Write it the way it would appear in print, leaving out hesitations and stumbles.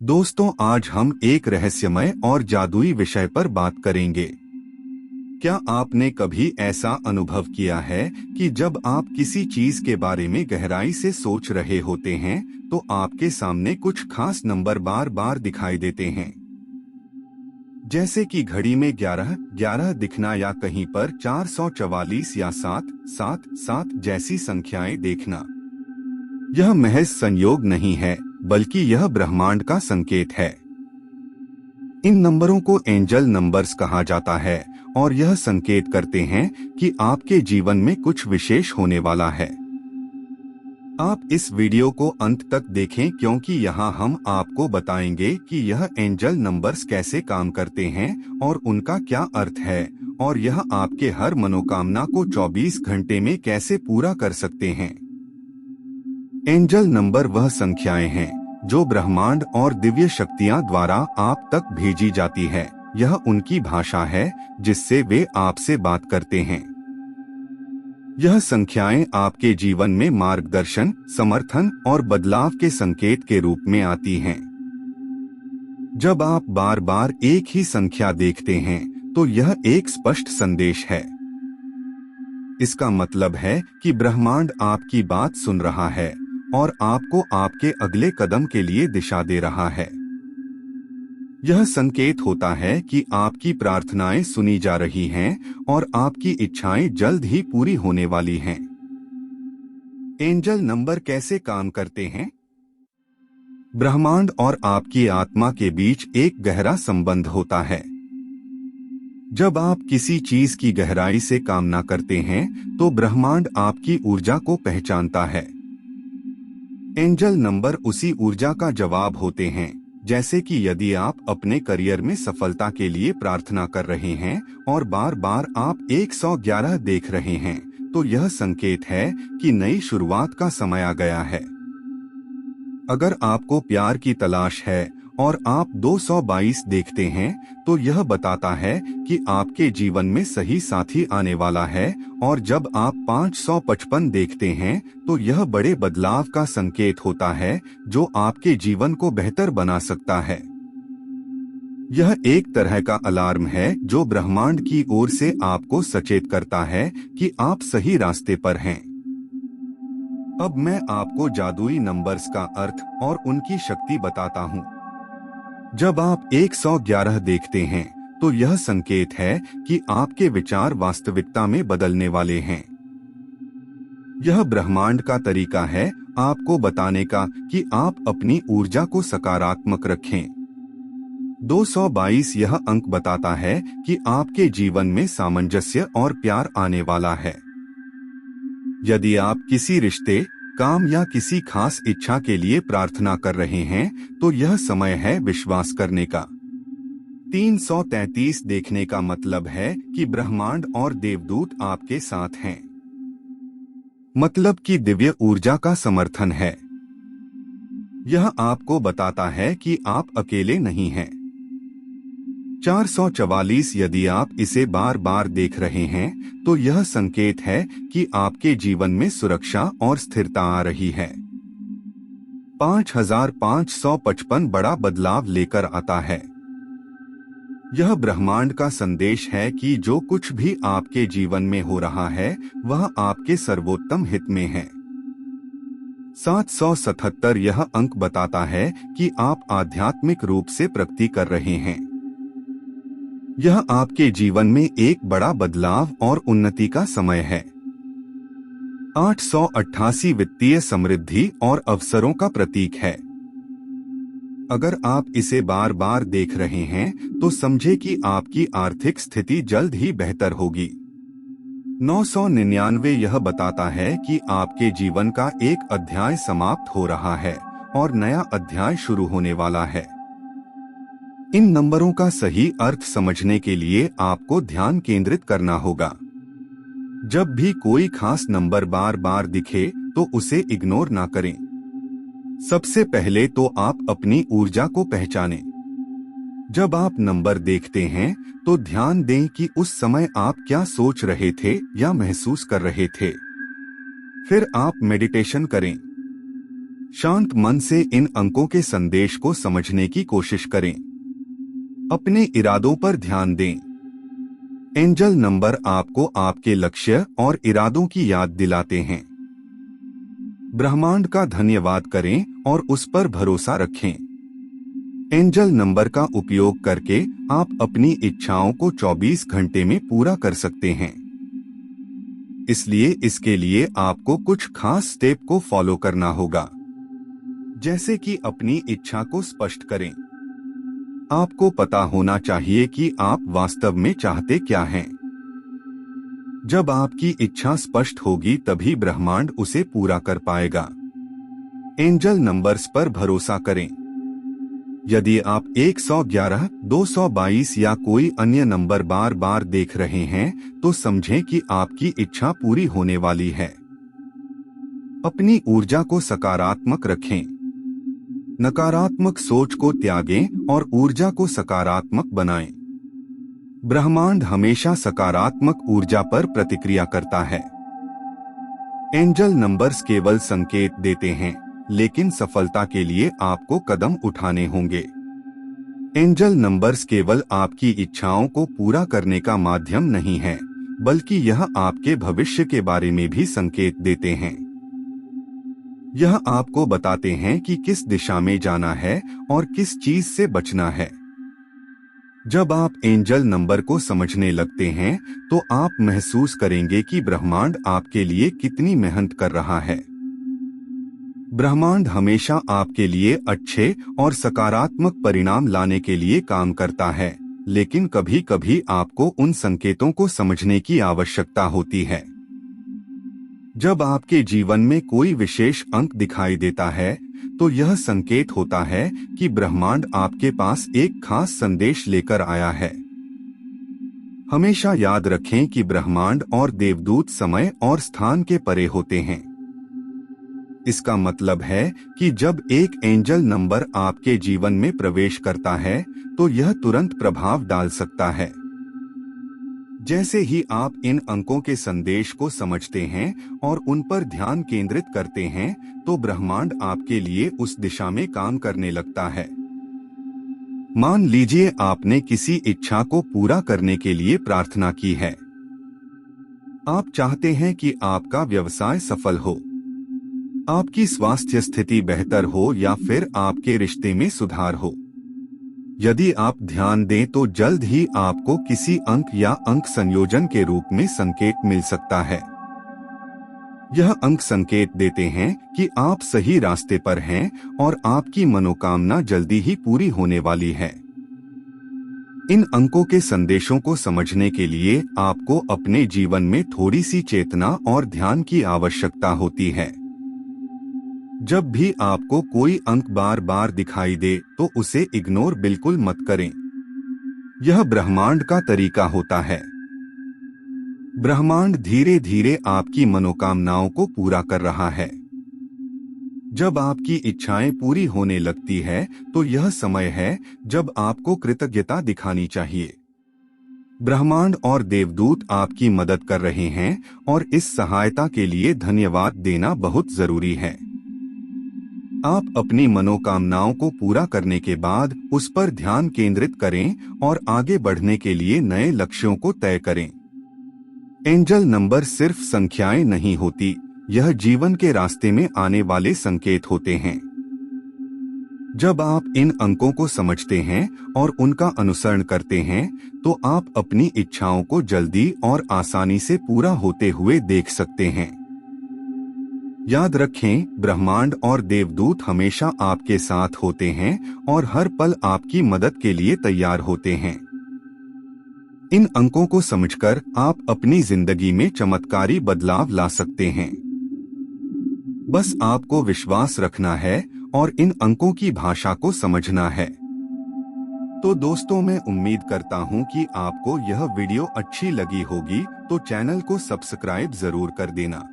दोस्तों, आज हम एक रहस्यमय और जादुई विषय पर बात करेंगे। क्या आपने कभी ऐसा अनुभव किया है कि जब आप किसी चीज के बारे में गहराई से सोच रहे होते हैं तो आपके सामने कुछ खास नंबर बार बार दिखाई देते हैं? जैसे कि घड़ी में 11 दिखना या कहीं पर 444 या 777 जैसी संख्याएं देखना। यह महज संयोग नहीं है, बल्कि यह ब्रह्मांड का संकेत है। इन नंबरों को एंजल नंबर्स कहा जाता है और यह संकेत करते हैं कि आपके जीवन में कुछ विशेष होने वाला है। आप इस वीडियो को अंत तक देखें, क्योंकि यहाँ हम आपको बताएंगे कि यह एंजल नंबर्स कैसे काम करते हैं और उनका क्या अर्थ है, और यह आपके हर मनोकामना को 24 घंटे में कैसे पूरा कर सकते हैं। एंजल नंबर वह संख्याएं हैं जो ब्रह्मांड और दिव्य शक्तियां द्वारा आप तक भेजी जाती है। यह उनकी भाषा है जिससे वे आपसे बात करते हैं। यह संख्याएं आपके जीवन में मार्गदर्शन, समर्थन और बदलाव के संकेत के रूप में आती हैं। जब आप बार बार एक ही संख्या देखते हैं तो यह एक स्पष्ट संदेश है। इसका मतलब है कि ब्रह्मांड आपकी बात सुन रहा है और आपको आपके अगले कदम के लिए दिशा दे रहा है। यह संकेत होता है कि आपकी प्रार्थनाएं सुनी जा रही हैं और आपकी इच्छाएं जल्द ही पूरी होने वाली हैं। एंजल नंबर कैसे काम करते हैं? ब्रह्मांड और आपकी आत्मा के बीच एक गहरा संबंध होता है। जब आप किसी चीज की गहराई से कामना करते हैं तो ब्रह्मांड आपकी ऊर्जा को पहचानता है। एंजल नंबर उसी ऊर्जा का जवाब होते हैं। जैसे कि यदि आप अपने करियर में सफलता के लिए प्रार्थना कर रहे हैं और बार बार आप 111 देख रहे हैं, तो यह संकेत है कि नई शुरुआत का समय आ गया है। अगर आपको प्यार की तलाश है और आप 222 देखते हैं, तो यह बताता है कि आपके जीवन में सही साथी आने वाला है, और जब आप 555 देखते हैं तो यह बड़े बदलाव का संकेत होता है जो आपके जीवन को बेहतर बना सकता है। यह एक तरह का अलार्म है जो ब्रह्मांड की ओर से आपको सचेत करता है कि आप सही रास्ते पर हैं। अब मैं आपको जादुई नंबर्स का अर्थ और उनकी शक्ति बताता हूँ। जब आप 111 देखते हैं तो यह संकेत है कि आपके विचार वास्तविकता में बदलने वाले हैं। यह ब्रह्मांड का तरीका है आपको बताने का कि आप अपनी ऊर्जा को सकारात्मक रखें। 222 यह अंक बताता है कि आपके जीवन में सामंजस्य और प्यार आने वाला है। यदि आप किसी रिश्ते, काम या किसी खास इच्छा के लिए प्रार्थना कर रहे हैं तो यह समय है विश्वास करने का। 333 देखने का मतलब है कि ब्रह्मांड और देवदूत आपके साथ हैं, मतलब कि दिव्य ऊर्जा का समर्थन है। यह आपको बताता है कि आप अकेले नहीं हैं। 444 यदि आप इसे बार बार देख रहे हैं तो यह संकेत है कि आपके जीवन में सुरक्षा और स्थिरता आ रही है। 5555 बड़ा बदलाव लेकर आता है। यह ब्रह्मांड का संदेश है कि जो कुछ भी आपके जीवन में हो रहा है वह आपके सर्वोत्तम हित में है। 777 यह अंक बताता है कि आप आध्यात्मिक रूप से प्रगति कर रहे हैं। यह आपके जीवन में एक बड़ा बदलाव और उन्नति का समय है। 888 वित्तीय समृद्धि और अवसरों का प्रतीक है। अगर आप इसे बार बार देख रहे हैं तो समझे कि आपकी आर्थिक स्थिति जल्द ही बेहतर होगी। 999 यह बताता है कि आपके जीवन का एक अध्याय समाप्त हो रहा है और नया अध्याय शुरू होने वाला है। इन नंबरों का सही अर्थ समझने के लिए आपको ध्यान केंद्रित करना होगा। जब भी कोई खास नंबर बार बार दिखे तो उसे इग्नोर ना करें। सबसे पहले तो आप अपनी ऊर्जा को पहचानें। जब आप नंबर देखते हैं तो ध्यान दें कि उस समय आप क्या सोच रहे थे या महसूस कर रहे थे। फिर आप मेडिटेशन करें। शांत मन से इन अंकों के संदेश को समझने की कोशिश करें। अपने इरादों पर ध्यान दें। एंजल नंबर आपको आपके लक्ष्य और इरादों की याद दिलाते हैं। ब्रह्मांड का धन्यवाद करें और उस पर भरोसा रखें। एंजल नंबर का उपयोग करके आप अपनी इच्छाओं को 24 घंटे में पूरा कर सकते हैं। इसलिए इसके लिए आपको कुछ खास स्टेप को फॉलो करना होगा, जैसे कि अपनी इच्छा को स्पष्ट करें। आपको पता होना चाहिए कि आप वास्तव में चाहते क्या हैं। जब आपकी इच्छा स्पष्ट होगी तभी ब्रह्मांड उसे पूरा कर पाएगा। एंजल नंबर्स पर भरोसा करें। यदि आप 111, 222 या कोई अन्य नंबर बार बार देख रहे हैं तो समझें कि आपकी इच्छा पूरी होने वाली है। अपनी ऊर्जा को सकारात्मक रखें। नकारात्मक सोच को त्यागें और ऊर्जा को सकारात्मक बनाएं। ब्रह्मांड हमेशा सकारात्मक ऊर्जा पर प्रतिक्रिया करता है। एंजल नंबर्स केवल संकेत देते हैं, लेकिन सफलता के लिए आपको कदम उठाने होंगे। एंजल नंबर्स केवल आपकी इच्छाओं को पूरा करने का माध्यम नहीं है, बल्कि यह आपके भविष्य के बारे में भी संकेत देते हैं। यह आपको बताते हैं कि किस दिशा में जाना है और किस चीज से बचना है। जब आप एंजल नंबर को समझने लगते हैं तो आप महसूस करेंगे कि ब्रह्मांड आपके लिए कितनी मेहनत कर रहा है। ब्रह्मांड हमेशा आपके लिए अच्छे और सकारात्मक परिणाम लाने के लिए काम करता है, लेकिन कभी कभी आपको उन संकेतों को समझने की आवश्यकता होती है। जब आपके जीवन में कोई विशेष अंक दिखाई देता है तो यह संकेत होता है कि ब्रह्मांड आपके पास एक खास संदेश लेकर आया है। हमेशा याद रखें कि ब्रह्मांड और देवदूत समय और स्थान के परे होते हैं। इसका मतलब है कि जब एक एंजल नंबर आपके जीवन में प्रवेश करता है तो यह तुरंत प्रभाव डाल सकता है। जैसे ही आप इन अंकों के संदेश को समझते हैं और उन पर ध्यान केंद्रित करते हैं तो ब्रह्मांड आपके लिए उस दिशा में काम करने लगता है। मान लीजिए आपने किसी इच्छा को पूरा करने के लिए प्रार्थना की है। आप चाहते हैं कि आपका व्यवसाय सफल हो, आपकी स्वास्थ्य स्थिति बेहतर हो या फिर आपके रिश्ते में सुधार हो। यदि आप ध्यान दें तो जल्द ही आपको किसी अंक या अंक संयोजन के रूप में संकेत मिल सकता है। यह अंक संकेत देते हैं कि आप सही रास्ते पर हैं और आपकी मनोकामना जल्दी ही पूरी होने वाली है। इन अंकों के संदेशों को समझने के लिए आपको अपने जीवन में थोड़ी सी चेतना और ध्यान की आवश्यकता होती है। जब भी आपको कोई अंक बार बार दिखाई दे तो उसे इग्नोर बिल्कुल मत करें। यह ब्रह्मांड का तरीका होता है। ब्रह्मांड धीरे धीरे आपकी मनोकामनाओं को पूरा कर रहा है। जब आपकी इच्छाएं पूरी होने लगती है तो यह समय है जब आपको कृतज्ञता दिखानी चाहिए। ब्रह्मांड और देवदूत आपकी मदद कर रहे हैं और इस सहायता के लिए धन्यवाद देना बहुत जरूरी है। आप अपनी मनोकामनाओं को पूरा करने के बाद उस पर ध्यान केंद्रित करें और आगे बढ़ने के लिए नए लक्ष्यों को तय करें। एंजल नंबर सिर्फ संख्याएं नहीं होती, यह जीवन के रास्ते में आने वाले संकेत होते हैं। जब आप इन अंकों को समझते हैं और उनका अनुसरण करते हैं तो आप अपनी इच्छाओं को जल्दी और आसानी से पूरा होते हुए देख सकते हैं। याद रखें, ब्रह्मांड और देवदूत हमेशा आपके साथ होते हैं और हर पल आपकी मदद के लिए तैयार होते हैं। इन अंकों को समझकर आप अपनी जिंदगी में चमत्कारी बदलाव ला सकते हैं। बस आपको विश्वास रखना है और इन अंकों की भाषा को समझना है। तो दोस्तों, मैं उम्मीद करता हूं कि आपको यह वीडियो अच्छी लगी होगी, तो चैनल को सब्सक्राइब जरूर कर देना।